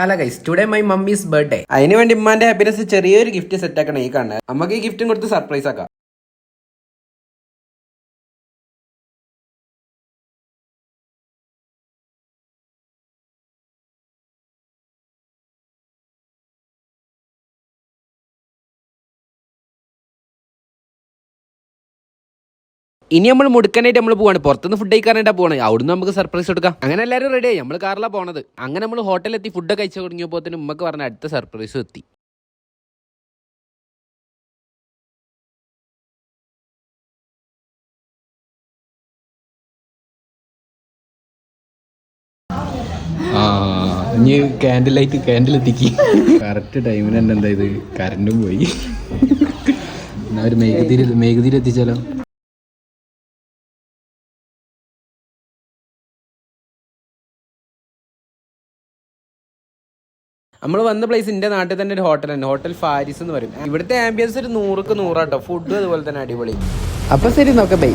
Hello guys, today my mummies birthday. അതിന് വേണ്ടി ഉമ്മാന്റെ ഹാപ്പിനെസ് ചെറിയൊരു ഗിഫ്റ്റ് സെറ്റ് ആക്കണം. ഈ കാണുന്നത് നമുക്ക് ഈ ഗിഫ്റ്റും കൊടുത്ത് സർപ്രൈസ് ആക്കാം. ഇനി നമ്മൾ മുടുക്കാനായിട്ട് നമ്മൾ പോവാണ്. പുറത്തുനിന്ന് ഫുഡ് കഴിക്കാനായിട്ടാണ് പോകണം. അവിടുന്ന് നമുക്ക് സർപ്രൈസ് കൊടുക്കാം. അങ്ങനെ എല്ലാവരും റെഡി ആയി. നമ്മൾ കാറിലാണ് പോണത്. അങ്ങനെ നമ്മൾ ഹോട്ടലിലെത്തി ഫുഡ് കഴിച്ചു തുടങ്ങിയപ്പോൾ തന്നെ ഉമ്മക്ക് പറഞ്ഞ അടുത്ത സർപ്രൈസ് എത്തി. ഇനി ക്യാൻഡിൽ എത്തിക്ക്. കറക്റ്റ് ടൈമിന് തന്നെ എന്താ ഇത് കറണ്ടും പോയി. എന്നാ ഒരു മേഘതിരി എത്തിച്ചാലോ? നമ്മൾ വന്ന പ്ലേസ് എൻ്റെ നാട്ടിൽ തന്നെ ഒരു ഹോട്ടൽ തന്നെ, ഹോട്ടൽ ഫാരിസ് എന്ന് പറയും. ഇവിടുത്തെ ആംബിയൻസ് ഒരു 100ക്ക് 100 ഫുഡും അതുപോലെ തന്നെ അടിപൊളി. അപ്പോൾ ശരി, നോക്കാം ബൈ.